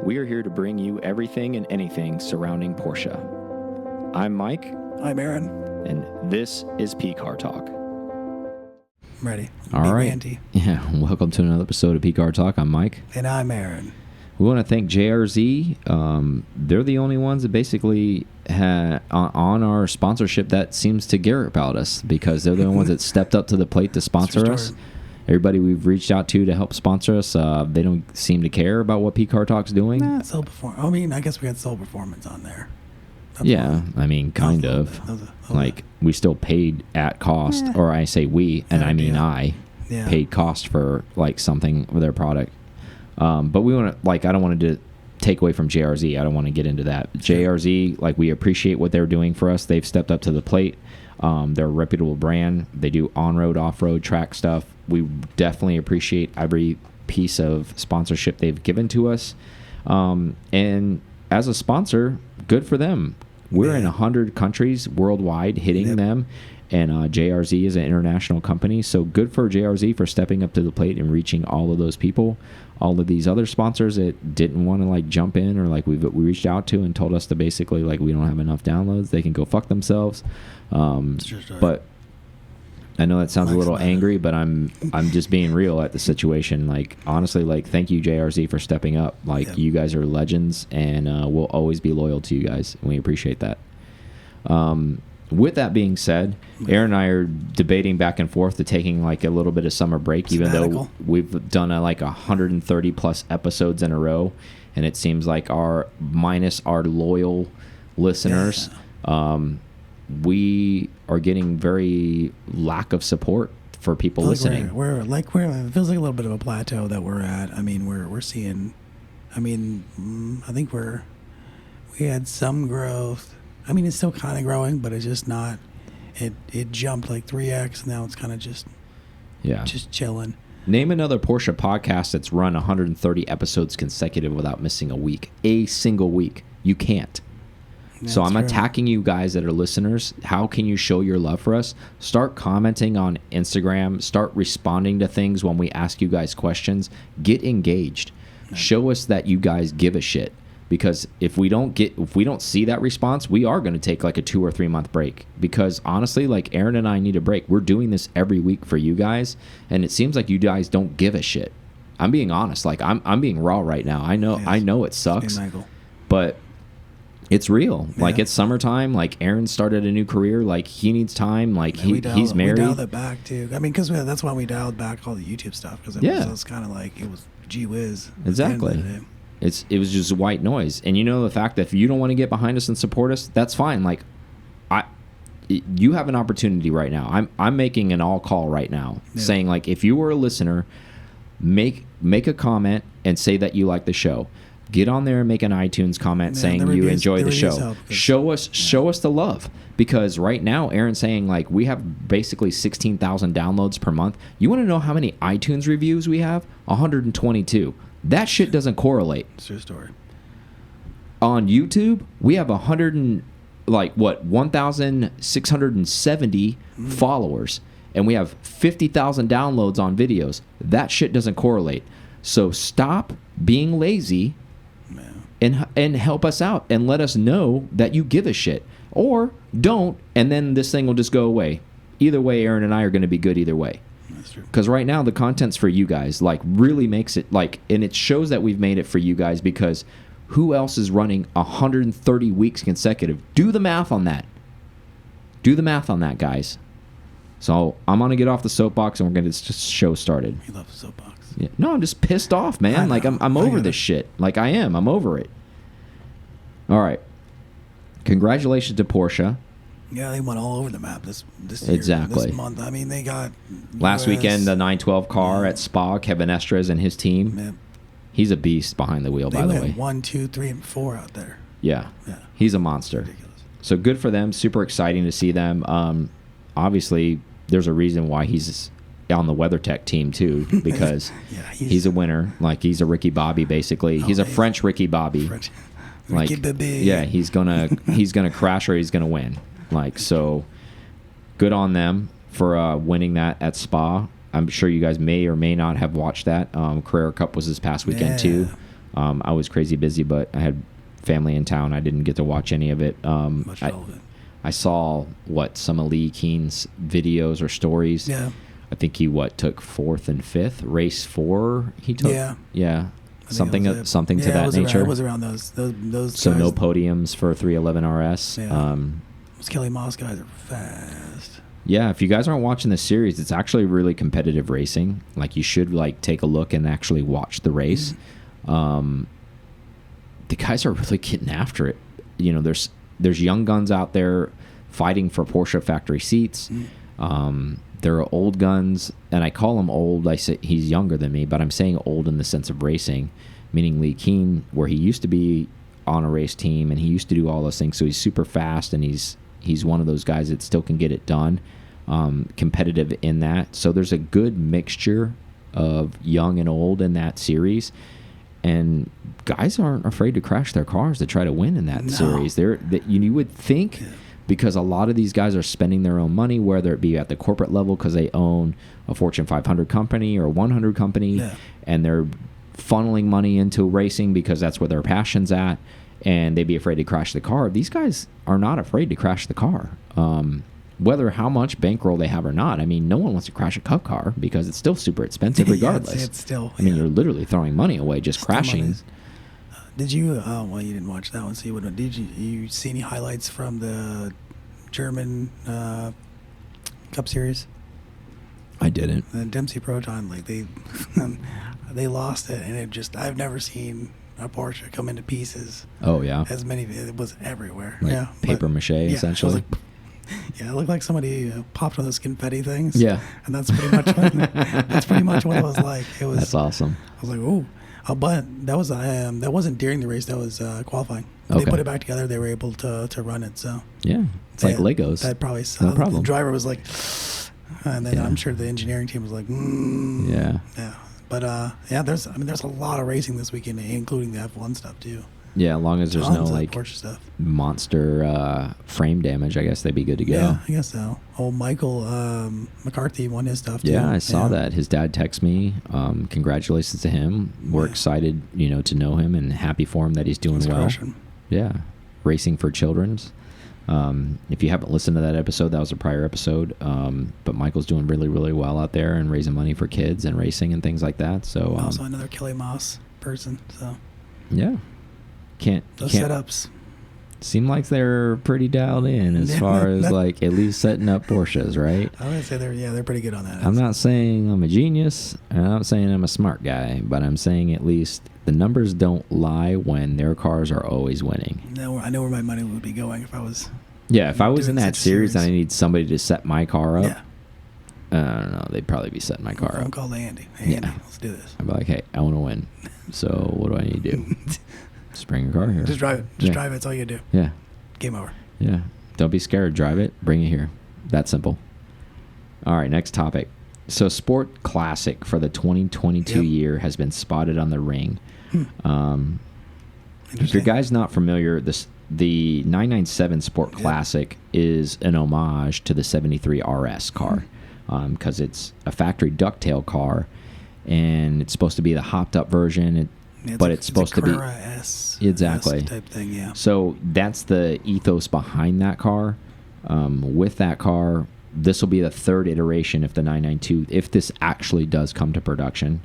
We are here to bring you everything and anything surrounding Porsche. I'm Mike. I'm Aaron. And this is PCar Talk. I'm ready. All right. Randy. Yeah, welcome to another episode of PCar Talk. I'm Mike. And I'm Aaron. We want to thank JRZ. They're the only ones that basically on our sponsorship that seems to care about us, because they're the ones that stepped up to the plate to sponsor us. Everybody we've reached out to help sponsor us, they don't seem to care about what PCar Talk's doing. Nah, I mean, I guess we had Soul Performance on there. That's yeah, I mean, kind of. Like, we still paid at cost, or I say we, and I mean I paid cost for, like, something for their product. But we want to, like, I don't want to take away from JRZ. I don't want to get into that. JRZ, like, we appreciate what they're doing for us. They've stepped up to the plate. They're a reputable brand. They do on-road, off-road track stuff. We definitely appreciate every piece of sponsorship they've given to us. And as a sponsor, good for them. We're in 100 countries worldwide hitting them. And JRZ is an international company. So good for JRZ for stepping up to the plate and reaching all of those people. All of these other sponsors that didn't want to, like, jump in, or like we reached out to and told us to basically, like, we don't have enough downloads, they can go fuck themselves. But I know that sounds a little angry, but I'm just being real at the situation. Like, honestly, like, thank you, JRZ, for stepping up. Like, you guys are legends, and we'll always be loyal to you guys, and we appreciate that. With that being said, Aaron and I are debating back and forth to taking, like, a little bit of summer break, even though we've done like 130 plus episodes in a row, and it seems like minus our loyal listeners, we are getting very lack of support for people listening. It feels like a little bit of a plateau that we're at. I mean, we're seeing, I mean, I think we had some growth. I mean, it's still kind of growing, but it's just not. It jumped like 3x. Now it's kind of just chilling. Name another Porsche podcast that's run 130 episodes consecutive without missing a single week. You can't. So I'm attacking you guys that are listeners. How can you show your love for us? Start commenting on Instagram. Start responding to things when we ask you guys questions. Get engaged. Show us that you guys give a shit. Because if we don't see that response, we are going to take like a 2 or 3 month break. Because honestly, like, Aaron and I need a break. We're doing this every week for you guys, and it seems like you guys don't give a shit. I'm being honest. Like, I'm being raw right now. I know it sucks, but it's real. Like, it's summertime. Like, Aaron started a new career. Like, he needs time. Like, he's married. We dialed it back too. I mean, because that's why we dialed back all the YouTube stuff. Because it was kind of like, it was gee whiz. Exactly. It was just white noise. And you know, the fact that if you don't want to get behind us and support us, that's fine. Like, you have an opportunity right now. I'm making an all call right now, saying, like, if you were a listener, make a comment and say that you like the show. Get on there and make an iTunes comment saying you enjoy the show. Show us the love. Because right now, Aaron's saying, like, we have basically 16,000 downloads per month. You want to know how many iTunes reviews we have? 122. That shit doesn't correlate. It's your story. On YouTube, we have 1,670 followers, and we have 50,000 downloads on videos. That shit doesn't correlate. So stop being lazy and help us out and let us know that you give a shit. Or don't, and then this thing will just go away. Either way, Aaron and I are going to be good either way. Because right now the content's for you guys, like, really makes it, like, and it shows that we've made it for you guys, because who else is running 130 weeks consecutive? Do the math on that. Do the math on that, guys. So I'm gonna get off the soapbox and we're gonna get this show started. You love the soapbox. Yeah. No, I'm just pissed off, man. Like, I'm over this shit. Like, I'm over it. All right. Congratulations to Porsche. Yeah, they went all over the map this year, this month. I mean, they got last weekend the 912 car at Spa. Kevin Estres and his team. Yeah. He's a beast behind the wheel. By the way, 1, 2, 3, and 4 out there. Yeah, he's a monster. Ridiculous. So good for them. Super exciting to see them. Obviously, there's a reason why he's on the WeatherTech team too, because he's a winner. Like, he's a Ricky Bobby basically. He's a French Ricky Bobby. Like, yeah, he's gonna crash or he's gonna win. Like, so good on them for winning that at Spa. I'm sure you guys may or may not have watched that. Carrera Cup was this past weekend too. I was crazy busy, but I had family in town. I didn't get to watch any of it. I saw some of Lee Keen's videos or stories. Yeah. I think he took 4th and 5th. Race 4 he took. Yeah. Something to that nature. It was around those. So guys. No podiums for 311 RS. Yeah. Those Kelly Moss guys are fast. Yeah, if you guys aren't watching the series, it's actually really competitive racing. Like, you should take a look and actually watch the race. The guys are really getting after it. You know, there's young guns out there fighting for Porsche factory seats. There are old guns, and I call him old. I say he's younger than me, but I'm saying old in the sense of racing, meaning Lee Keen, where he used to be on a race team and he used to do all those things. So he's super fast, and he's one of those guys that still can get it done, competitive in that. So there's a good mixture of young and old in that series, and guys aren't afraid to crash their cars to try to win in that series. You would think. Yeah. Because a lot of these guys are spending their own money, whether it be at the corporate level because they own a Fortune 500 company or 100 company, and they're funneling money into racing because that's where their passion's at, and they'd be afraid to crash the car. These guys are not afraid to crash the car, whether how much bankroll they have or not. I mean, no one wants to crash a Cup car because it's still super expensive regardless. It's still. I mean, you're literally throwing money away just crashing. Did you? Well, you didn't watch that one, so you wouldn't. Did you see any highlights from the German Cup Series? I didn't. The Dempsey Proton, they lost it, and I've never seen a Porsche come into pieces. Oh yeah. As many, it was everywhere. Paper mache, essentially. It looked like somebody popped one of those confetti things. Yeah. And that's pretty much what it was like. That's awesome. I was like, ooh. But that wasn't during the race. That was qualifying. They put it back together. They were able to run it. So yeah, it's like Legos. That probably no problem. The driver was like, and then I'm sure the engineering team was like, yeah. But there's a lot of racing this weekend, including the F1 stuff too. Yeah, as long as there's no Porsche stuff. Monster frame damage, I guess they'd be good to go. Yeah, I guess so. Old Michael McCarthy won his stuff too. Yeah, I saw that. His dad texted me. Congratulations to him. We're excited, to know him, and happy for him that he's doing well. Crushing. Yeah, racing for children's. If you haven't listened to that episode, that was a prior episode. But Michael's doing really, really well out there and raising money for kids and racing and things like that. So also another Kelly Moss person. So yeah. Those setups seem like they're pretty dialed in as far as at least setting up Porsches, right? I would say they're pretty good on that. I'm not saying I'm a genius, and I'm not saying I'm a smart guy, but I'm saying at least the numbers don't lie when their cars are always winning. No, I know where my money would be going if I was. Yeah, if I was in that series and I need somebody to set my car up, I don't know, they'd probably be setting my car up. I'll call Andy. Hey, Andy, let's do this. I'd be like, hey, I want to win. So what do I need to do? Just bring your car here. Just drive it. Just drive it. That's all you do. Yeah. Game over. Yeah. Don't be scared. Drive it. Bring it here. That simple. All right. Next topic. So, Sport Classic for the 2022 year has been spotted on the ring. If your guy's not familiar, the 997 Sport Classic is an homage to the 73 RS car because it's a factory ducktail car, and it's supposed to be the hopped up version. It's supposed to be exactly type thing, yeah. So that's the ethos behind that car. With that car, this will be the third iteration if the 992, if this actually does come to production,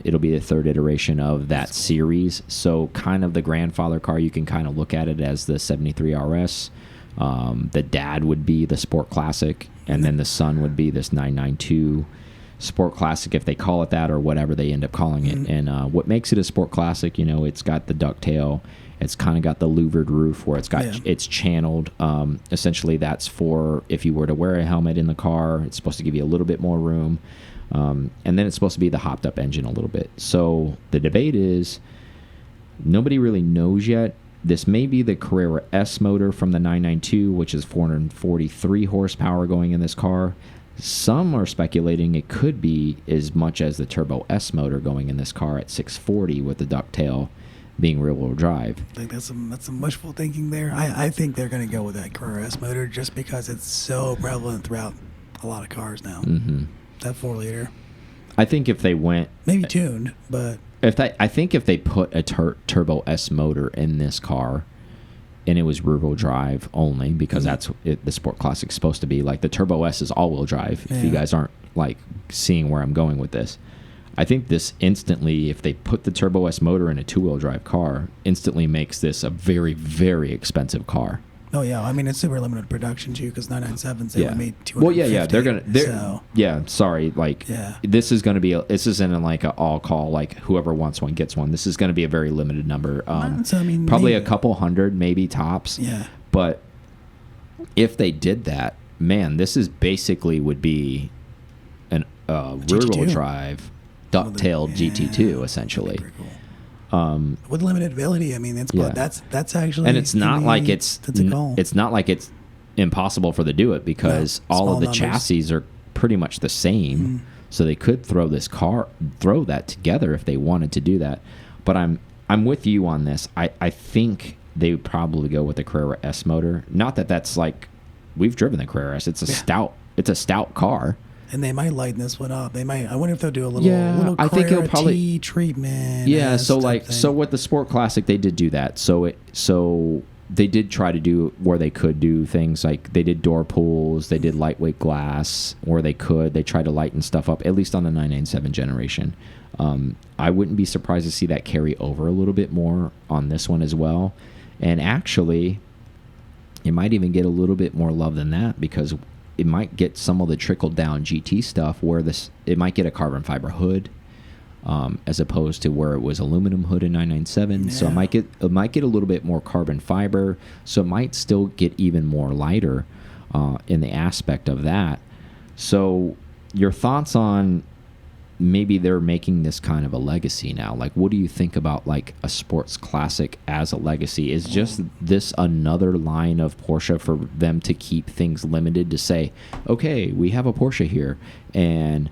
it'll be the third iteration of that series. So kind of the grandfather car, you can kind of look at it as the 73 RS. The dad would be the Sport Classic, and then the son would be this 992 Sport Classic, if they call it that, or whatever they end up calling it. And what makes it a Sport Classic, it's got the ducktail, it's kind of got the louvered roof where it's channeled. Essentially, that's for if you were to wear a helmet in the car, it's supposed to give you a little bit more room. And then it's supposed to be the hopped up engine a little bit. So the debate is, nobody really knows yet. This may be the Carrera S motor from the 992, which is 443 horsepower going in this car. Some are speculating it could be as much as the Turbo S motor going in this car at 640 with the ducktail being rear-wheel drive. I think that's some wishful thinking there. I think they're going to go with that Carrera S motor just because it's so prevalent throughout a lot of cars now. That 4-liter. I think if they went... Maybe tuned, but... I think if they put a Turbo S motor in this car, and it was rear-wheel drive only, because that's the Sport Classic's supposed to be. Like, the Turbo S is all-wheel drive. If you guys aren't like seeing where I'm going with this, I think this instantly, if they put the Turbo S motor in a 2-wheel drive car, instantly makes this a very, very expensive car. Oh yeah, I mean it's super limited production too, because 997s they only made 250. Well, yeah, sorry, like this is going to be this isn't like an all call, like whoever wants one gets one. This is going to be a very limited number. So, I mean, probably a couple hundred, maybe tops. Yeah. But if they did that, man, this is basically would be an rear-wheel drive duck-tailed GT2 essentially. Pretty cool. With limited ability, I mean, that's actually, and it's not like it's not like it's impossible for them to do it, because all of the chassis are pretty much the same, so they could throw that together if they wanted to do that. But I'm with you on this. I think they would probably go with the Carrera S motor. Not that that's like, we've driven the Carrera S. It's a stout car. And they might lighten this one up. They might. I wonder if they'll do a little I think it'll probably T treatment. Yeah, so with the Sport Classic, they did do that. So they did try to do where they could do things like they did door pulls, they did lightweight glass where they could. They tried to lighten stuff up, at least on the 997 generation. I wouldn't be surprised to see that carry over a little bit more on this one as well. And actually, it might even get a little bit more love than that, because it might get some of the trickled down GT stuff where it might get a carbon fiber hood, as opposed to where it was aluminum hood in 997. Yeah. So it might get a little bit more carbon fiber. So it might still get even more lighter in the aspect of that. So your thoughts on maybe they're making this kind of a legacy now? Like, what do you think about like a sports classic as a legacy? Is just this another line of Porsche for them to keep things limited, to say, okay, we have a Porsche here, and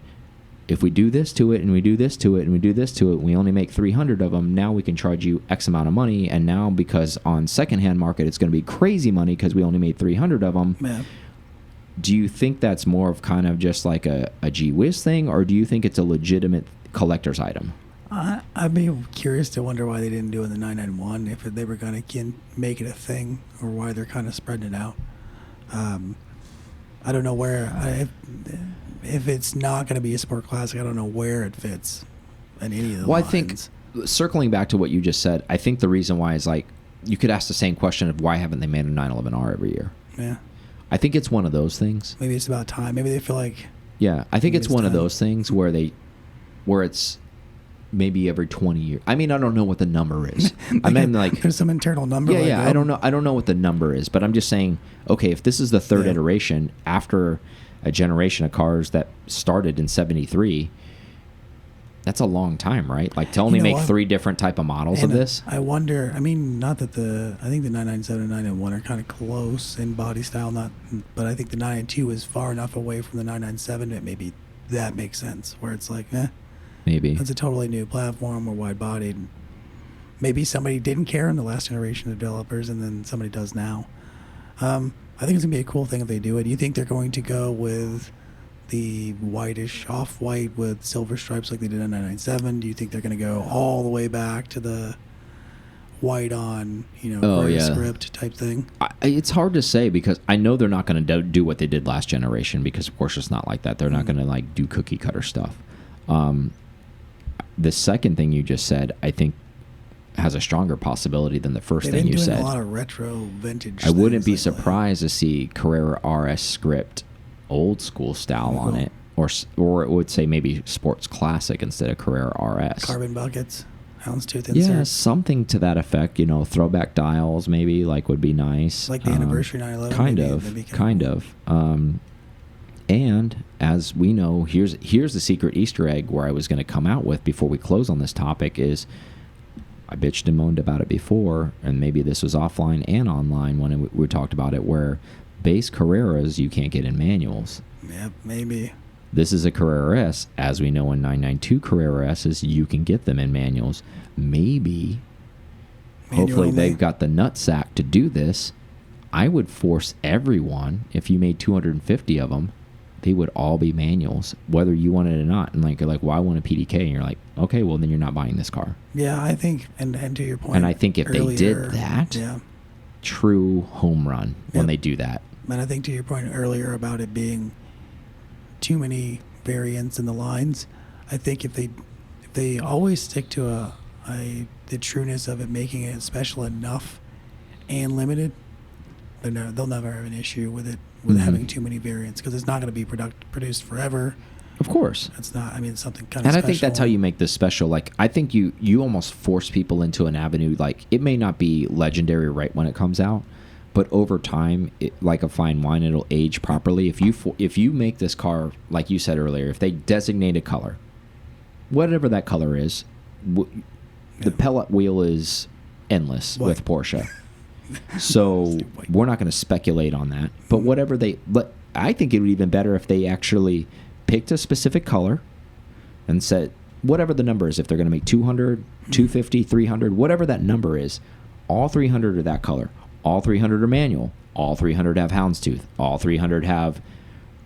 if we do this to it, and we do this to it, and we do this to it, we only make 300 of them, now we can charge you X amount of money, and now because on secondhand market it's going to be crazy money because we only made 300 of them. Yeah. Do you think that's more of kind of just like a gee whiz thing, or do you think it's a legitimate collector's item? I'd be curious to wonder why they didn't do it in the 991, if they were going to make it a thing, or why they're kind of spreading it out. I don't know where, if it's not going to be a sport classic, I don't know where it fits in any of the lines. I think, circling back to what you just said, I think the reason why is like, you could ask the same question of why haven't they made a 911R every year? Yeah. I think it's one of those things. Maybe it's about time. Maybe they feel like... Yeah, I think it's one of those things where it's maybe every 20 years. I mean, I don't know what the number is. I mean, like... There's some internal number. Yeah, I don't know what the number is, but I'm just saying, okay, if this is the third iteration after a generation of cars that started in 73... That's a long time, right? Like, to only make 3 different type of models of this? I wonder, I mean, not that I think the 997 and 991 are kind of close in body style, but I think the 992 is far enough away from the 997 that maybe that makes sense, where it's like, maybe. It's a totally new platform, or wide-bodied. Maybe somebody didn't care in the last generation of developers, and then somebody does now. I think it's going to be a cool thing if they do it. Do you think they're going to go with the whitish off-white with silver stripes like they did on 997? Do you think they're going to go all the way back to the white on, script type thing? It's hard to say, because I know they're not going to do what they did last generation, because Porsche's not like that. They're not going to like do cookie cutter stuff. The second thing you just said, I think, has a stronger possibility than the first thing you said. They've been doing a lot of retro vintage. I wouldn't be surprised to see Carrera RS script old school style on it, or it would say maybe sports classic instead of Carrera RS. Carbon buckets, houndstooth inserts. Yeah, something to that effect. Throwback dials maybe would be nice. Like the anniversary 911. Kind of. And as we know, here's the secret Easter egg where I was going to come out with before we close on this topic is, I bitched and moaned about it before, and maybe this was offline and online when we talked about it, where base Carreras you can't get in manuals. Yep, maybe. This is a Carrera S. As we know in 992 Carrera S's, you can get them in manuals. Maybe, hopefully they've got the nutsack to do this. I would force everyone, if you made 250 of them, they would all be manuals, whether you want it or not. And like, you're like, well, I want a PDK. And you're like, okay, well, then you're not buying this car. Yeah, I think, and to your point. And I think if earlier, they did that, true home run when they do that. And I think to your point earlier about it being too many variants in the lines, I think if they always stick to the trueness of it, making it special enough and limited, they'll never have an issue with it, with having too many variants, because it's not going to be produced forever. Of course. It's not. I mean, something kind of and special. I think that's how you make this special. Like, I think you almost force people into an avenue. Like, it may not be legendary right when it comes out, but over time, like a fine wine, it'll age properly. If you make this car, like you said earlier, if they designate a color, whatever that color is, the pellet wheel is endless with Porsche. So we're not going to speculate on that. But whatever but I think it would be even better if they actually picked a specific color and said, whatever the number is, if they're going to make 200, 250, 300, whatever that number is, all 300 are that color. All 300 are manual. All 300 have houndstooth. All 300 have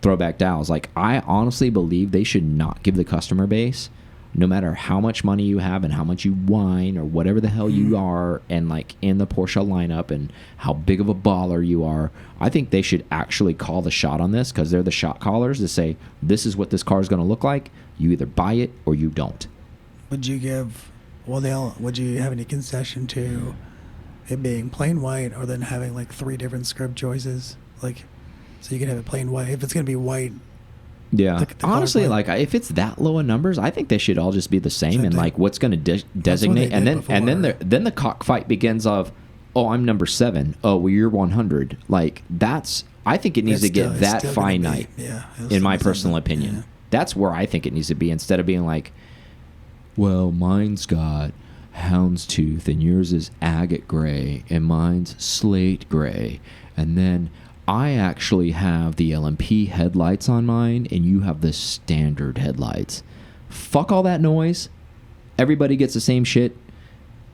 throwback dials. Like, I honestly believe they should not give the customer base, no matter how much money you have and how much you whine or whatever the hell you are, and like in the Porsche lineup and how big of a baller you are, I think they should actually call the shot on this, because they're the shot callers, to say, this is what this car is going to look like. You either buy it or you don't. Would you would you have any concession to it being plain white, or then having like 3 different script choices? Like, so you can have it plain white. If it's going to be white. Yeah. Honestly, like, if it's that low in numbers, I think they should all just be the same. And like, what's going to designate, and then the cockfight begins of, oh, I'm number 7. Oh, well, you're 100. Like, I think it needs to get that finite. In my personal opinion, that's where I think it needs to be, instead of being like, well, mine's got houndstooth and yours is agate gray and mine's slate gray, and then I actually have the LMP headlights on mine and you have the standard headlights. Fuck all that noise. Everybody gets the same shit,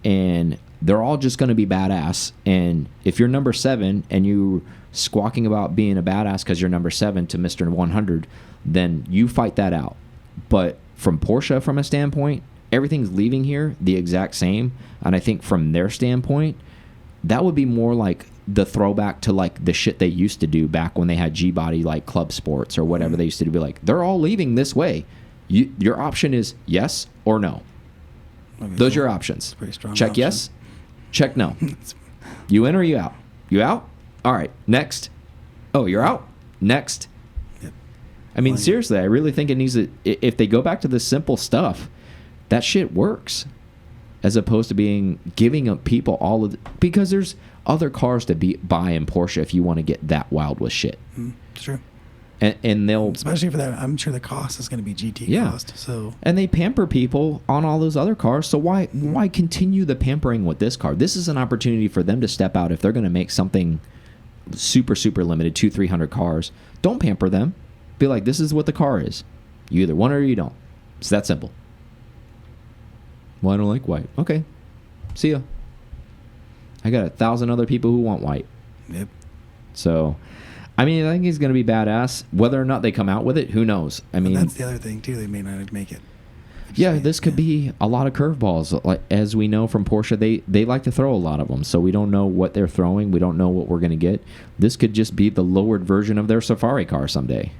and they're all just going to be badass. And if you're number 7 and you squawking about being a badass because you're number 7 to Mr. 100, then you fight that out. But from Porsche, from a standpoint, everything's leaving here the exact same. And I think from their standpoint, that would be more like the throwback to like the shit they used to do back when they had G-body, like Club Sports or whatever they used to do. Be like, they're all leaving this way. Your option is yes or no. Those are your options. Pretty strong check option. Yes, check no. You in or you out? You out? All right, next. Oh, you're out? Next. Yep. I mean, seriously, I really think it needs to, if they go back to the simple stuff, that shit works, as opposed to giving up people all of because there's other cars to buy in Porsche if you want to get that wild with shit. It's true. And they'll, especially for that, I'm sure the cost is going to be GT cost. So, and they pamper people on all those other cars. So why continue the pampering with this car? This is an opportunity for them to step out if they're going to make something super, super limited, 200-300 cars. Don't pamper them. Be like, this is what the car is. You either want it or you don't. It's that simple. Well, I don't like white. Okay. See ya. I got 1,000 other people who want white. Yep. So, I mean, I think he's going to be badass. Whether or not they come out with it, who knows? I mean, that's the other thing, too. They may not make it. Yeah, this could be a lot of curveballs. Like, as we know from Porsche, they like to throw a lot of them. So we don't know what they're throwing. We don't know what we're going to get. This could just be the lowered version of their Safari car someday.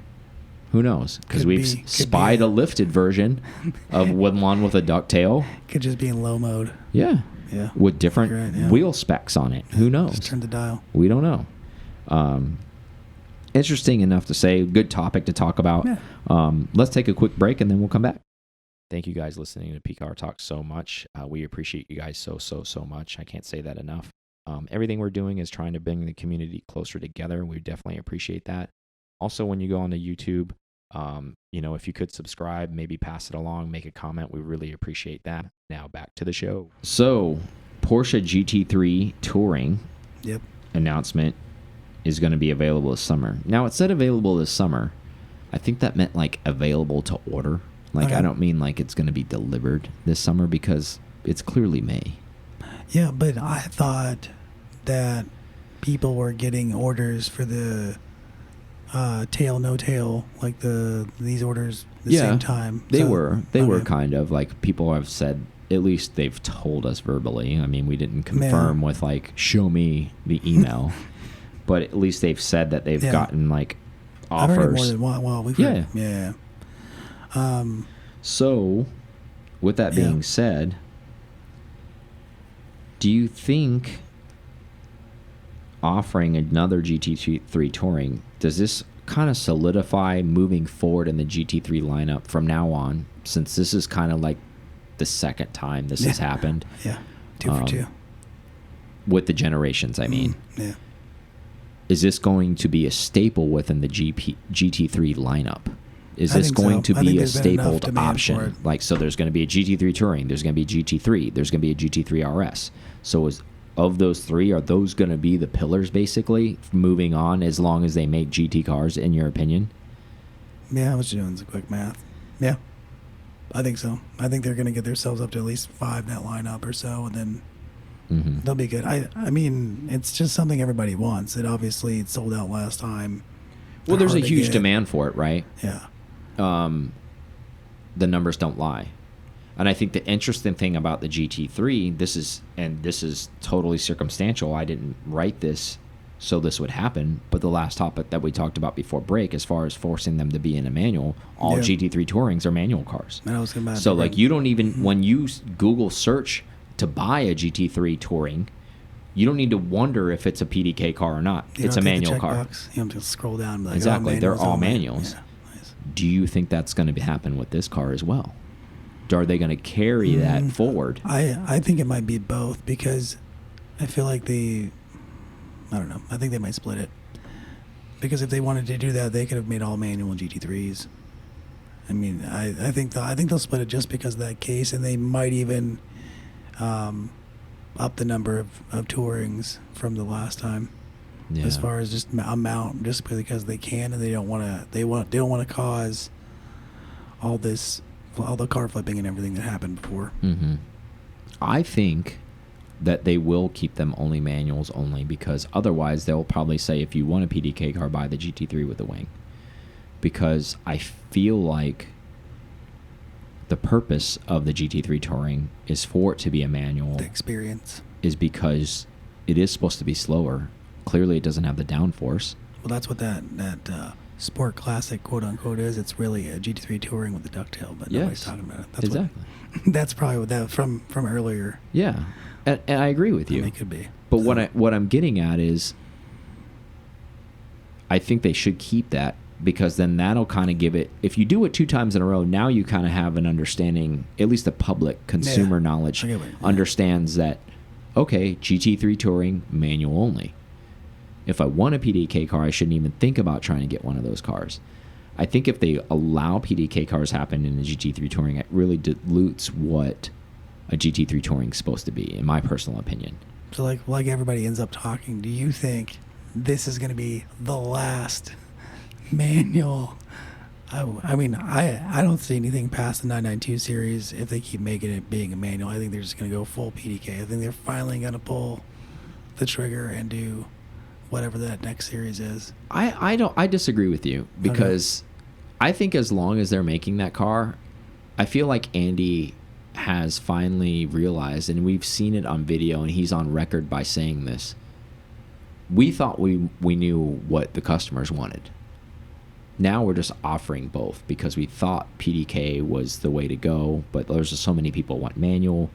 Who knows? Because we've spied a lifted version of one with a ducktail. Could just be in low mode. Yeah. Yeah. With different wheel specs on it. Who knows? Just turn the dial. We don't know. Interesting enough to say. Good topic to talk about. Yeah. Let's take a quick break and then we'll come back. Thank you guys listening to PCar Talk so much. We appreciate you guys so much. I can't say that enough. Everything we're doing is trying to bring the community closer together. We definitely appreciate that. Also, when you go on to YouTube, if you could subscribe, maybe pass it along, make a comment. We really appreciate that. Now back to the show. So, Porsche Gt3 Touring announcement is going to be available this summer. Now, it said available this summer. I think that meant like available to order. Like, I don't mean like it's going to be delivered this summer, because it's clearly May. Yeah, but I thought that people were getting orders for the tail, no tail, like these orders the same time. They were kind of like, people have said, at least they've told us verbally. I mean, we didn't confirm with like, show me the email, but at least they've said that they've gotten like offers. I've heard more than one. Well, we've heard, So, with that being said, do you think offering another GT3 Touring, does this kind of solidify moving forward in the GT3 lineup from now on, since this is kind of like the second time this has happened? Yeah, 2 for 2. With the generations, I mean. Yeah. Is this going to be a staple within the GT3 lineup? Is this going to be a stapled option? Like, so there's going to be a GT3 Touring, there's going to be a GT3, there's going to be a GT3 RS. So of those three, are those going to be the pillars, basically, moving on, as long as they make GT cars, in your opinion? Yeah, I was doing some quick math. Yeah, I think so. I think they're going to get themselves up to at least 5 in that lineup or so, and then they'll be good. I mean, it's just something everybody wants. It obviously sold out last time. Well, there's a huge demand for it, right? Yeah. The numbers don't lie. And I think the interesting thing about the GT3, this is totally circumstantial. I didn't write this so this would happen, but the last topic that we talked about before break, as far as forcing them to be in a manual, all GT3 Tourings are manual cars. So like, you don't even, when you Google search to buy a GT3 Touring, you don't need to wonder if it's a PDK car or not. It's a manual car. You don't have to scroll down and be like, exactly. They're all manuals. Yeah. Nice. Do you think that's going to happen with this car as well? Are they going to carry that forward? I think it might be both, because I feel like I don't know. I think they might split it, because if they wanted to do that, they could have made all manual GT3s. I mean, I think they'll split it just because of that case, and they might even up the number of Tourings from the last time. Yeah. As far as just amount, just because they can, and they don't want to cause all the car flipping and everything that happened before. I think that they will keep them only manuals only, because otherwise they'll probably say, if you want a PDK car, buy the GT3 with the wing. Because I feel like the purpose of the GT3 Touring is for it to be a manual. The experience. Is because it is supposed to be slower. Clearly it doesn't have the downforce. Well, that's what that Sport Classic, quote unquote, is. It's really a GT3 Touring with the ducktail, but nobody's talking about it. That's exactly. That's probably what that from earlier. Yeah, and I agree with you. It could be. But what I'm getting at is, I think they should keep that, because then that'll kind of give it. If you do it 2 times in a row, now you kind of have an understanding. At least the public consumer knowledge understands that. Okay, GT3 Touring manual only. If I want a PDK car, I shouldn't even think about trying to get one of those cars. I think if they allow PDK cars happen in the GT3 Touring, it really dilutes what a GT3 Touring is supposed to be, in my personal opinion. So like everybody ends up talking, do you think this is going to be the last manual? I mean, I don't see anything past the 992 series if they keep making it being a manual. I think they're just going to go full PDK. I think they're finally going to pull the trigger and do whatever that next series is. I disagree with you, because I think as long as they're making that car, I feel like Andy has finally realized, and we've seen it on video, and he's on record by saying this. We thought we knew what the customers wanted. Now we're just offering both, because we thought PDK was the way to go, but there's just so many people want manual.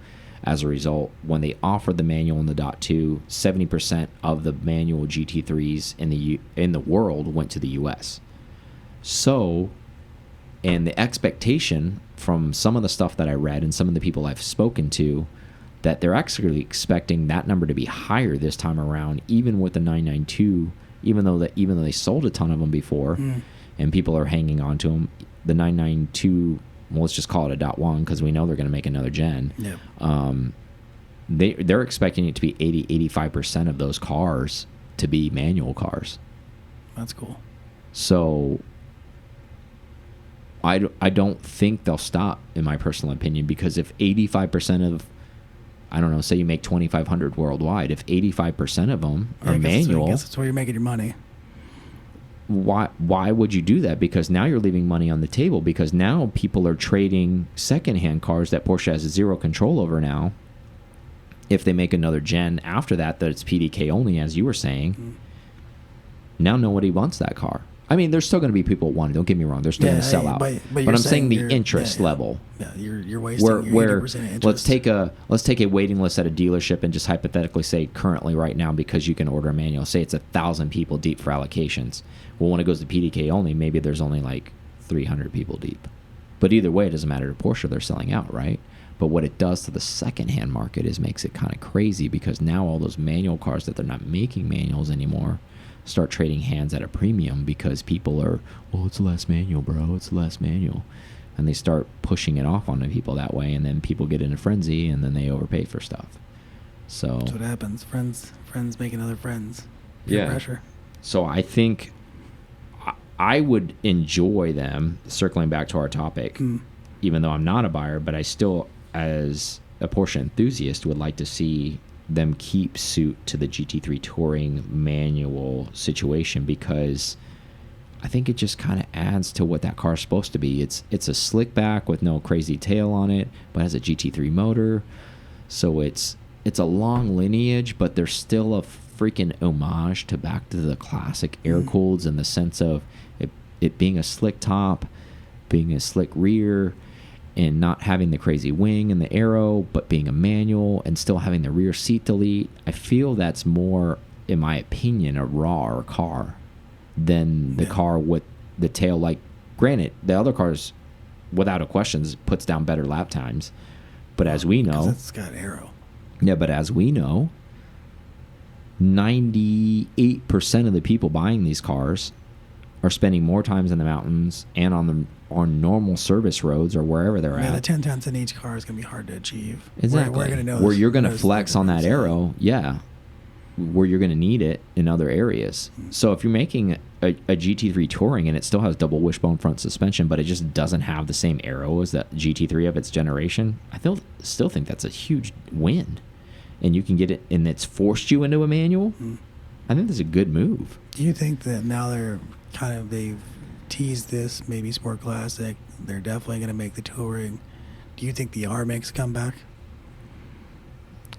As a result, when they offered the manual in the .2, 70% of the manual GT3s in the world went to the US. So, and the expectation from some of the stuff that I read and some of the people I've spoken to, that they're actually expecting that number to be higher this time around, even with the 992, even though they sold a ton of them before, and people are hanging on to them. The 992, well, let's just call it a .1, because we know they're going to make another gen. Yep. They're expecting it to be 80-85% of those cars to be manual cars. That's cool. So I don't think they'll stop, in my personal opinion, because if 85% of, I don't know, say you make 2,500 worldwide, if 85% of them are manual, I guess that's where you're making your money. why would you do that? Because now you're leaving money on the table, because now people are trading secondhand cars that Porsche has zero control over now. If they make another gen after that it's PDK only, as you were saying, now nobody wants that car. I mean, there's still going to be people who want it. Don't get me wrong. They're still going to sell out. But I'm saying the interest level. Yeah, you're wasting your 80% interest. Let's take a waiting list at a dealership and just hypothetically say currently right now, because you can order a manual, say it's 1,000 people deep for allocations. Well, when it goes to PDK only, maybe there's only like 300 people deep. But either way, it doesn't matter to Porsche. They're selling out, right? But what it does to the secondhand market is makes it kind of crazy, because now all those manual cars that they're not making manuals anymore start trading hands at a premium, because people are, well, it's less manual, bro. It's less manual. And they start pushing it off onto people that way, and then people get in a frenzy, and then they overpay for stuff. So that's what happens. Friends making other friends. Yeah. Pressure. So I think I would enjoy them, circling back to our topic, even though I'm not a buyer, but I still, as a Porsche enthusiast, would like to see them keep suit to the GT3 Touring manual situation, because I think it just kind of adds to what that car is supposed to be. It's a slick back with no crazy tail on it, but has a GT3 motor. So it's a long lineage, but there's still a freaking homage to back to the classic air-cooleds, in the sense of it being a slick top, being a slick rear, and not having the crazy wing and the arrow, but being a manual and still having the rear seat delete. I feel that's more, in my opinion, a raw car than the car with the tail. Like, granted, the other cars, without a question, puts down better lap times. But as we know, it's got arrow. Yeah, but as we know, 98% of the people buying these cars are spending more times in the mountains and on normal service roads or wherever they're at. The 10 tenths in each car is going to be hard to achieve. Exactly. We're going to know where you're going to flex on that arrow, where you're going to need it in other areas. So if you're making a GT3 Touring and it still has double wishbone front suspension, but it just doesn't have the same arrow as that GT3 of its generation, I still think that's a huge win. And you can get it, and it's forced you into a manual. I think that's a good move. Do you think that now they've teased this, maybe Sport Classic, they're definitely going to make the Touring? Do you think the R makes a comeback?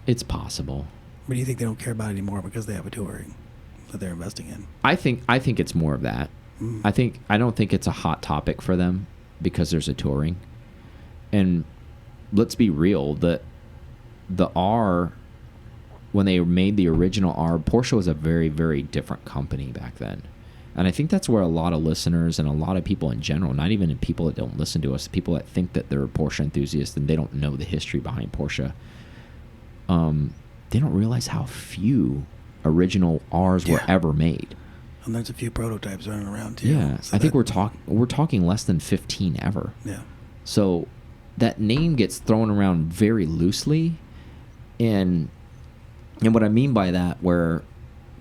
It's possible. But do you think they don't care about it anymore because they have a Touring that they're investing in? I think it's more of that. I don't think it's a hot topic for them because there's a Touring. And let's be real, the R, when they made the original R, Porsche was a very, very different company back then. And I think that's where a lot of listeners and a lot of people in general, not even people that don't listen to us, people that think that they're Porsche enthusiasts and they don't know the history behind Porsche, they don't realize how few original Rs were ever made. And there's a few prototypes running around too. Yeah, so I think we're talking less than 15 ever. Yeah. So that name gets thrown around very loosely, and what I mean by that, where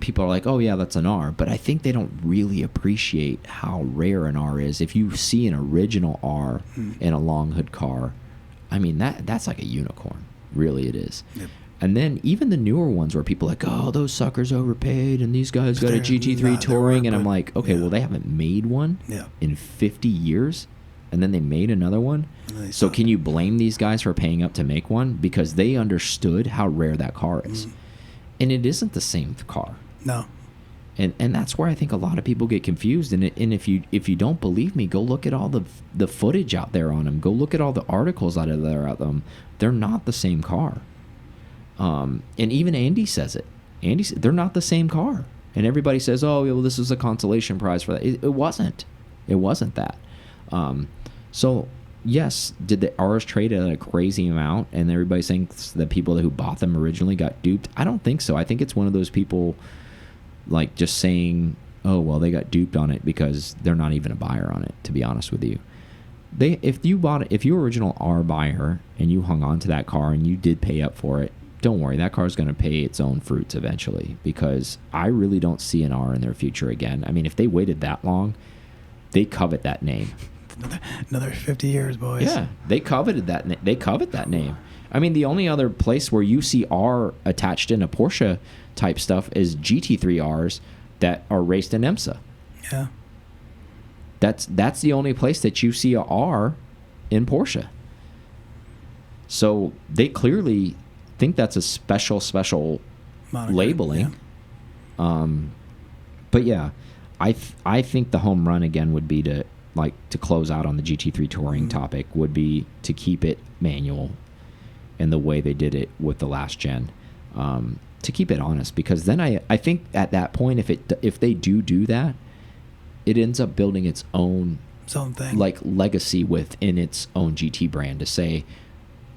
people are like, oh yeah, that's an R, but I think they don't really appreciate how rare an R is. If you see an original R in a long hood car, I mean, that's like a unicorn. Really it is. Yep. And then even the newer ones where people are like, oh, those suckers overpaid and these guys got a GT3 Touring, and I'm like, okay, well, they haven't made one in 50 years, and then they made another one. So can you blame these guys for paying up to make one? Because they understood how rare that car is. And it isn't the same car. No. And that's where I think a lot of people get confused. And if you don't believe me, go look at all the footage out there on them. Go look at all the articles out there about them. They're not the same car. And even Andy says it. Andy said they're not the same car. And everybody says, oh, well, this is a consolation prize for that. It wasn't. It wasn't that. So, yes, did the Rs trade at a crazy amount and everybody thinks that people who bought them originally got duped? I don't think so. I think it's one of those people like just saying, oh, well, they got duped on it because they're not even a buyer on it, to be honest with you. If you're original R buyer and you hung on to that car and you did pay up for it, don't worry, that car is going to pay its own fruits eventually, because I really don't see an R in their future again. I mean, if they waited that long, they covet that name. Another 50 years, boys. Yeah, they coveted that. They covet that name. I mean, the only other place where you see R attached in a Porsche type stuff is GT3 Rs that are raced in IMSA. Yeah. That's the only place that you see a R in Porsche. So they clearly think that's a special Moniker, labeling. Yeah. But yeah, I think the home run again would be to close out on the GT3 Touring topic would be to keep it manual in the way they did it with the last gen. To keep it honest, because then I think at that point if they do that, it ends up building its own thing, like legacy within its own GT brand, to say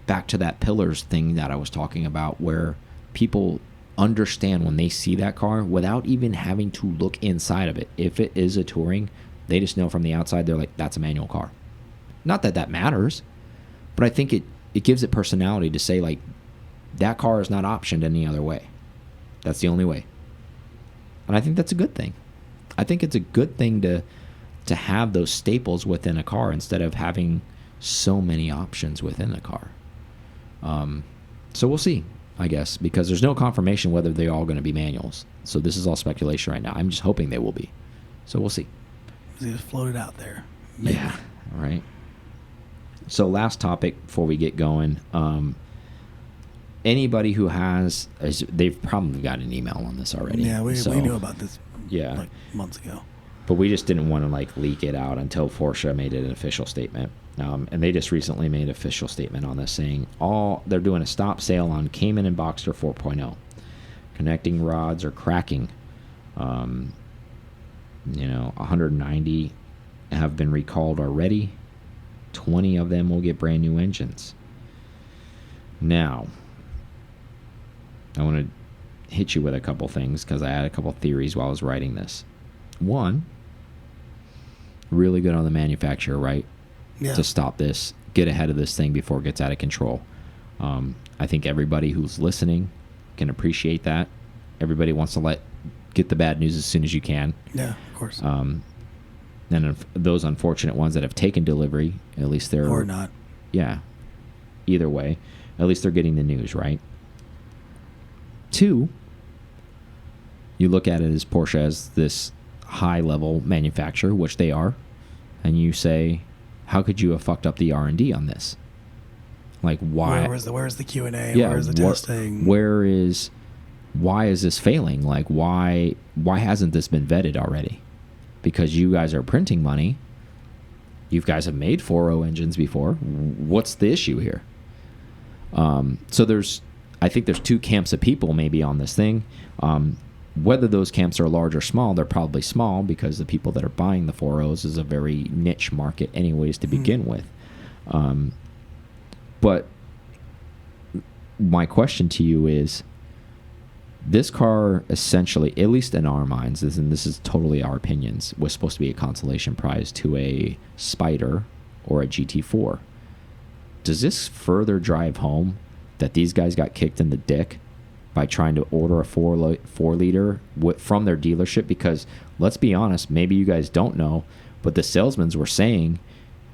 back to that pillars thing that I was talking about, where people understand when they see that car without even having to look inside of it. If it is a Touring, they just know from the outside, they're like, that's a manual car. Not that that matters, but I think it gives it personality to say, like, that car is not optioned any other way. That's the only way. And I think that's a good thing. I think it's a good thing to have those staples within a car instead of having so many options within the car. So we'll see, I guess, because there's no confirmation whether they're all going to be manuals. So this is all speculation right now. I'm just hoping they will be. So we'll see. Just floated out there. Maybe. Yeah, all right. So last topic before we get going. Anybody who has, they've probably got an email on this already. Yeah, we knew about this like months ago. But we just didn't want to like leak it out until Porsche made it an official statement. And they just recently made an official statement on this, saying they're doing a stop sale on Cayman and Boxster 4.0. Connecting rods are cracking. 190 have been recalled already. 20 of them will get brand new engines. Now, I want to hit you with a couple things because I had a couple theories while I was writing this. One, really good on the manufacturer, right? Yeah. To stop this, get ahead of this thing before it gets out of control. I think everybody who's listening can appreciate that. Everybody wants to get the bad news as soon as you can. Yeah, of course. And those unfortunate ones that have taken delivery, at least they're... Or not. Yeah. Either way, at least they're getting the news, right? Two, you look at it as Porsche as this high-level manufacturer, which they are, and you say, how could you have fucked up the R&D on this? Like, why? Where's the Q&A? Yeah, where's the testing? Why is this failing? Like, why hasn't this been vetted already? Because you guys are printing money. You guys have made 4.0 engines before. What's the issue here? So I think there's two camps of people maybe on this thing. Whether those camps are large or small, they're probably small because the people that are buying the 4.0s is a very niche market anyways to begin with. But my question to you is, this car essentially, at least in our minds, and this is totally our opinions, was supposed to be a consolation prize to a Spider or a GT4. Does this further drive home that these guys got kicked in the dick by trying to order a 4-liter from their dealership? Because let's be honest, maybe you guys don't know, but the salesmen were saying,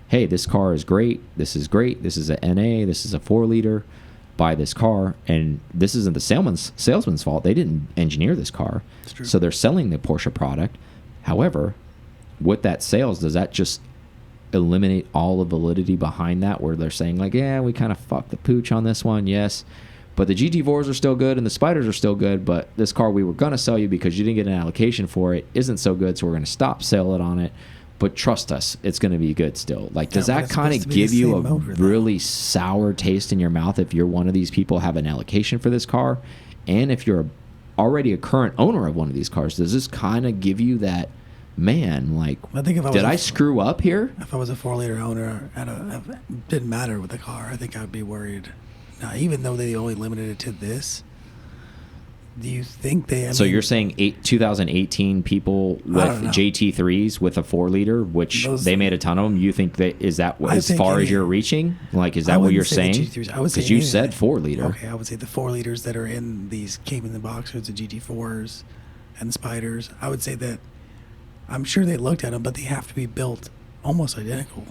hey, this car is great, this is great, this is a NA, this is a 4-liter, buy this car. And this isn't the salesman's fault. They didn't engineer this car. So they're selling the Porsche product. However, with that sales, does that just eliminate all the validity behind that, where they're saying like, yeah, we kind of fucked the pooch on this one, yes, but the GT4s are still good and the Spiders are still good, but this car we were going to sell you because you didn't get an allocation for it isn't so good, so we're going to stop sell it on it, but trust us, it's going to be good still. Like, does that kind of give you a really sour taste in your mouth if you're one of these people have an allocation for this car? And if you're already a current owner of one of these cars, does this kind of give you that, man, like, I think did I screw up here? If I was a 4-liter owner, it didn't matter with the car, I think I'd be worried. Now, even though they only limited it to this, do you think they... So you're saying 2018 people with JT3s with a 4-liter, which they made a ton of them, you think that is that as far as you're reaching? Like, is that what you're saying? Because you said 4-liter. Okay, I would say the 4-liters that are in these Cayman and Boxsters, the GT4s and the Spiders, I would say that I'm sure they looked at them, but they have to be built almost identical.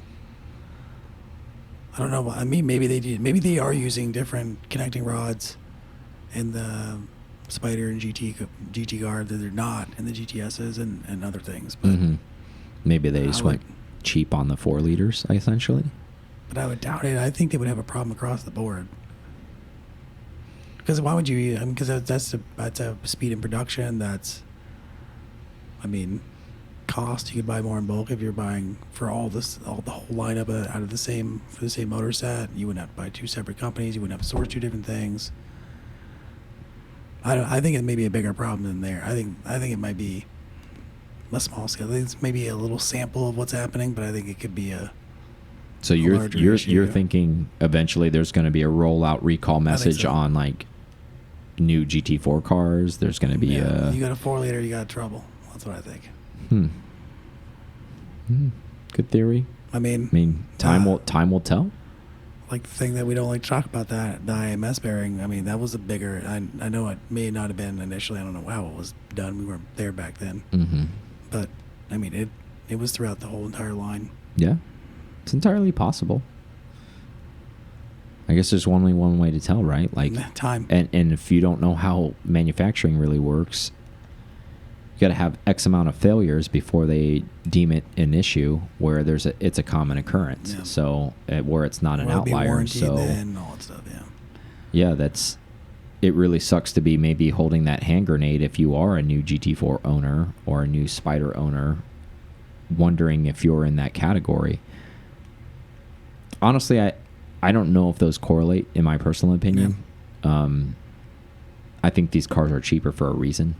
I don't know. I mean, maybe they did. Maybe they are using different connecting rods in the Spider and GT car that they're not in the GTSs and other things. But maybe they just went cheap on the 4 liters, essentially. But I would doubt it. I think they would have a problem across the board. Because why would you? I mean, because that's a speed in production. That's, I mean, cost. You could buy more in bulk if you're buying for the whole lineup out of the same motor set. You wouldn't have to buy 2 separate companies. You wouldn't have to source 2 different things. I think it may be a bigger problem than there. I think it might be a small scale. I think it's maybe a little sample of what's happening, but I think it could be a. So you're thinking eventually there's going to be a rollout recall message on like new GT4 cars. There's going to be a. You got a 4 liter, you got trouble. That's what I think. Good theory. I mean, time will tell. Like the thing that we don't like to talk about, that the IMS bearing. I mean, that was a bigger. I know it may not have been initially. I don't know how it was done. We weren't there back then. But I mean, it was throughout the whole entire line. Yeah, it's entirely possible. I guess there's only one way to tell, right? Like time. And if you don't know how manufacturing really works, you got to have X amount of failures before they deem it an issue where it's a common occurrence. Yeah. So where it's not an outlier. So then, all that stuff, yeah. Yeah, it really sucks to be maybe holding that hand grenade if you are a new GT4 owner or a new Spider owner, wondering if you're in that category. Honestly, I don't know if those correlate, in my personal opinion. Yeah. I think these cars are cheaper for a reason.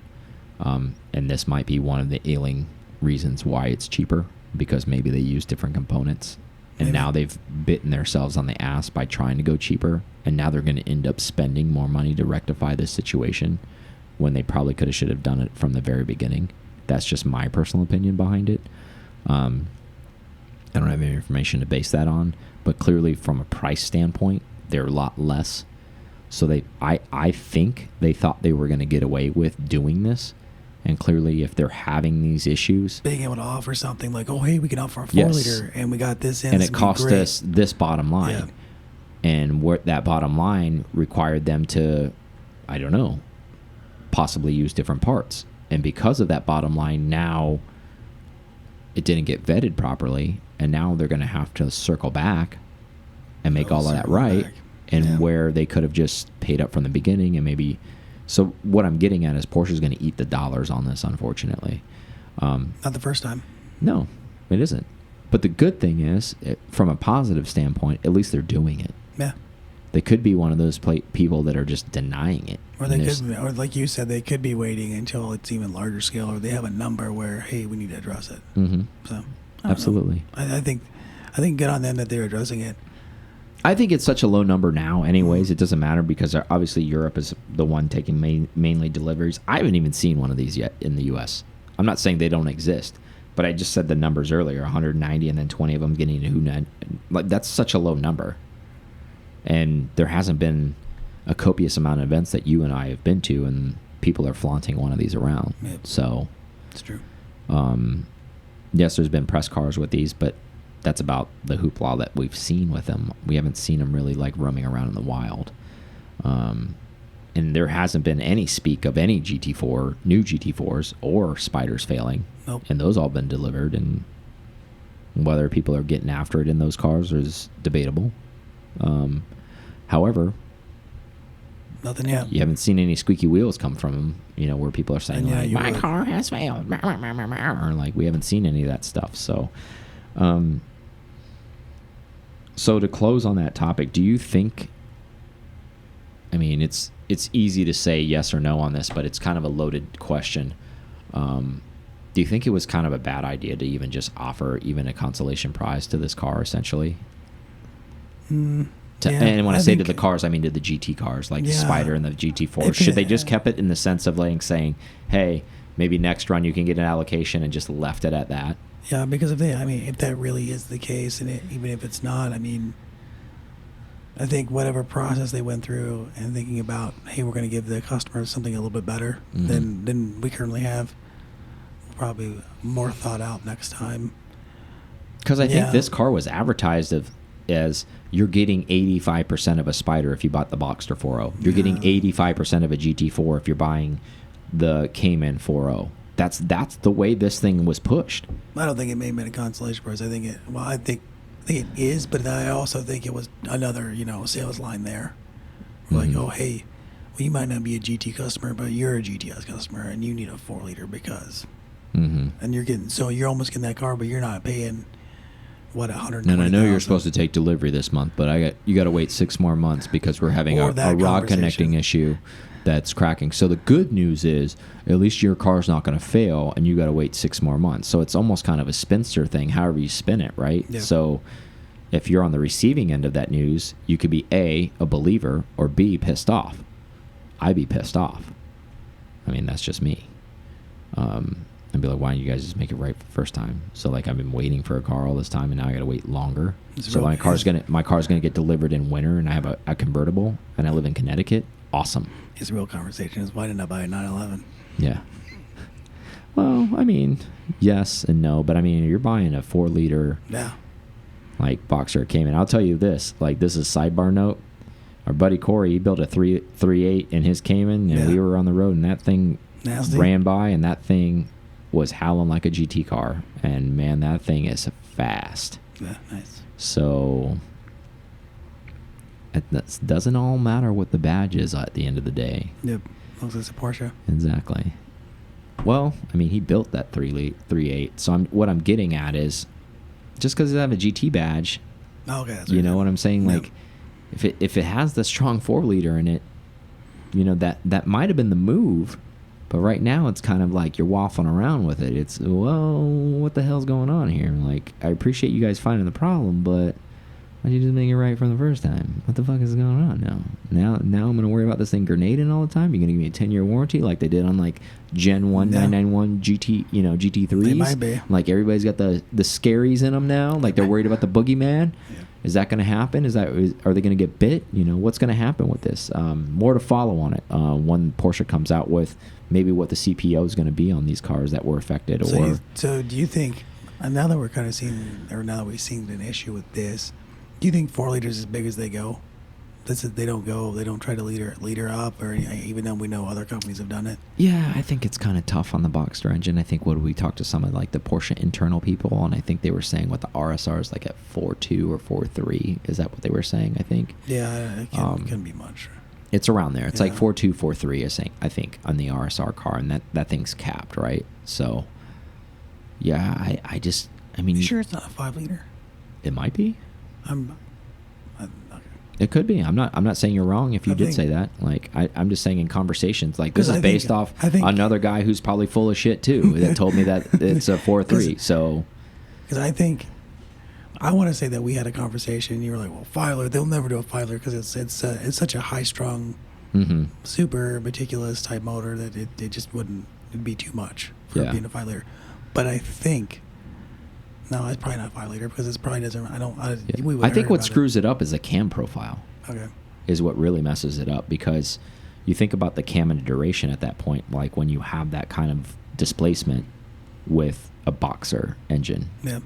And this might be one of the ailing reasons why it's cheaper, because maybe they use different components. And now they've bitten themselves on the ass by trying to go cheaper. And now they're going to end up spending more money to rectify this situation when they probably should have done it from the very beginning. That's just my personal opinion behind it. I don't have any information to base that on. But clearly from a price standpoint, they're a lot less. So I think they thought they were going to get away with doing this. And clearly, if they're having these issues, being able to offer something like, oh, hey, we can offer a 4 liter and we got this in. And it cost us this bottom line. Yeah. And what that bottom line required them to, I don't know, possibly use different parts. And because of that bottom line, now it didn't get vetted properly. And now they're going to have to circle back and make all of that right. And where they could have just paid up from the beginning and maybe. So what I'm getting at is Porsche's going to eat the dollars on this, unfortunately. Not the first time. No, it isn't. But the good thing is, from a positive standpoint, at least they're doing it. Yeah. They could be one of those people that are just denying it. Or they could, or like you said, they could be waiting until it's even larger scale, or they have a number where, hey, we need to address it. So, absolutely. I think good on them that they're addressing it. I think it's such a low number now anyways. It doesn't matter because obviously Europe is the one taking mainly deliveries. I haven't even seen one of these yet in the U.S. I'm not saying they don't exist, but I just said the numbers earlier, 190 and then 20 of them getting to Hunan. Like, that's such a low number. And there hasn't been a copious amount of events that you and I have been to, and people are flaunting one of these around. Yep. So, it's true. Yes, there's been press cars with these, but that's about the hoopla that we've seen with them. We haven't seen them really like roaming around in the wild. And there hasn't been any speak of any GT4, new GT4s or Spiders failing. Nope. And those all been delivered, and whether people are getting after it in those cars is debatable. However, nothing yet. You haven't seen any squeaky wheels come from them, where people are saying, like, my car has failed. Or like, we haven't seen any of that stuff. So, so to close on that topic, do you think, I mean, it's easy to say yes or no on this, but it's kind of a loaded question. Do you think it was kind of a bad idea to even just offer even a consolation prize to this car, essentially? And when I say to the cars, I mean to the GT cars, like the Spider and the GT4. Should they just kept it in the sense of like saying, hey, maybe next run you can get an allocation, and just left it at that? Yeah, because if that really is the case, and even if it's not, I mean, I think whatever process they went through and thinking about, hey, we're going to give the customer something a little bit better than we currently have, probably more thought out next time. Because I think this car was advertised as you're getting 85% of a Spider if you bought the Boxster 4.0. You're getting 85% of a GT4 if you're buying the Cayman 4.0. That's the way this thing was pushed. I don't think it may have been a consolation prize. I think it is, but I also think it was another, sales line there. Like, oh, hey, well, you might not be a GT customer, but you're a GTS customer, and you need a 4-liter because, and you're almost getting that car, but you're not paying what, $120,000. And I know you're supposed to take delivery this month, but you got to wait 6 more months because we're having a rod connecting issue that's cracking. So the good news is at least your car's not going to fail, and you got to wait 6 more months. So it's almost kind of a spinster thing, however you spin it, right? Yeah. So if you're on the receiving end of that news, you could be A, a believer, or B, pissed off. I'd be pissed off. I mean, that's just me. I'd be like, why don't you guys just make it right for the first time? So like, I've been waiting for a car all this time, and now I got to wait longer. So my car's gonna get delivered in winter, and I have a convertible, and I live in Connecticut. Awesome. His real conversation is, why didn't I buy a 911? Yeah. Well, I mean, yes and no, but I mean, you're buying a 4-liter, like Boxster Cayman. I'll tell you this, like, this is sidebar note. Our buddy Corey, he built a 3.8 in his Cayman, and we were on the road, and that thing ran by, and that thing was howling like a GT car, and man, that thing is fast. Yeah, nice. So it doesn't all matter what the badge is at the end of the day. Yep, as long as it's a Porsche. Exactly. Well, I mean, he built that 3.8, so what I'm getting at is, just because it have a GT badge, you know what I'm saying? Yep. Like, if it has the strong 4-liter in it, that might have been the move. But right now, it's kind of like you're waffling around with it. It's, well, what the hell's going on here? Like, I appreciate you guys finding the problem, but why don't you just make it right from the first time? What the fuck is going on now? Now I'm going to worry about this thing grenading all the time? You're going to give me a 10-year warranty like they did on, like, Gen 1 991 GT, GT3s? They might be. Like, everybody's got the scaries in them now? Like, they're worried about the boogeyman? Yeah. Is that going to happen? Are they going to get bit? What's going to happen with this? More to follow on it. When Porsche comes out with maybe what the CPO is going to be on these cars that were affected. So do you think, now that we're kind of seeing, or now that we've seen an issue with this, do you think 4 liters is as big as they go? They don't try to leader up, or even though we know other companies have done it? Yeah, I think it's kind of tough on the Boxster engine. I think we talked to some of like the Porsche internal people, and I think they were saying what the RSR is like at 4.2 or 4.3. Is that what they were saying? I think. Yeah, it couldn't be much. It's around there. It's like 4.2, 4.3. I think on the RSR car, and that thing's capped, right? So, yeah, I mean, you sure it's not a 5-liter? It might be. It could be. I'm not saying you're wrong if you did say that. Like, I'm just saying in conversations, like, this is based off another guy who's probably full of shit too that told me that it's a 4.3. So, because I want to say that we had a conversation, and you were like, well, 5-liter, they'll never do a 5-liter because it's such a high-strung, super meticulous type motor that it just it'd be too much for being a 5-liter. But I think. No, it's probably not 5-liter because it probably doesn't. I think what screws it up is the cam profile. Okay. Is what really messes it up, because you think about the cam and duration at that point, like when you have that kind of displacement with a Boxster engine. Yeah.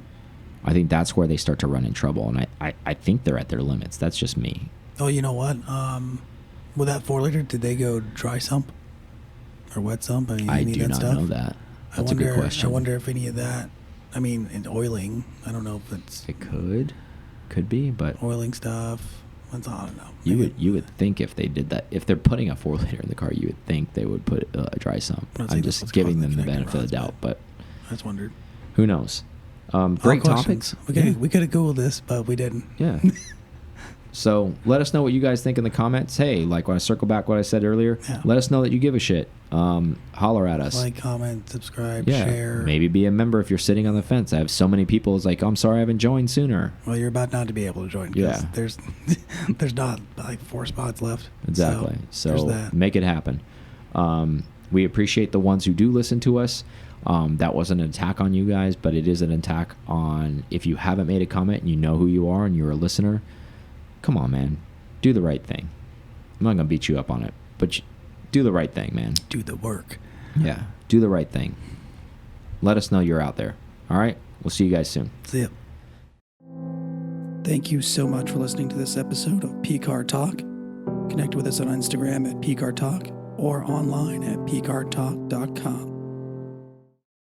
I think that's where they start to run in trouble, and I think they're at their limits. That's just me. Oh, you know what? With that 4-liter, did they go dry sump or wet sump? I do not know that. That's a good question. I wonder if any of that. I mean, in oiling, I don't know if it's... It could be, but... Oiling stuff, I don't know. You would think if they did that, if they're putting a 4-liter in the car, you would think they would put a dry sump. I'm just giving them the benefit of the doubt, but... I just wondered. Who knows? Great topics. We could have Googled this, but we didn't. Yeah. So let us know what you guys think in the comments. Hey, like when I circle back what I said earlier, let us know that you give a shit. Holler at us. Like, comment, subscribe, share. Maybe be a member if you're sitting on the fence. I have so many people. It's like, I'm sorry I haven't joined sooner. Well, you're about not to be able to join. Yeah. There's not like 4 spots left. Exactly. So make it happen. We appreciate the ones who do listen to us. That wasn't an attack on you guys, but it is an attack on, if you haven't made a comment and you know who you are and you're a listener, come on, man. Do the right thing. I'm not going to beat you up on it, but do the right thing, man. Do the work. Yeah, do the right thing. Let us know you're out there. All right? We'll see you guys soon. See ya. Thank you so much for listening to this episode of PCar Talk. Connect with us on Instagram at PCar Talk or online at PCarTalk.com.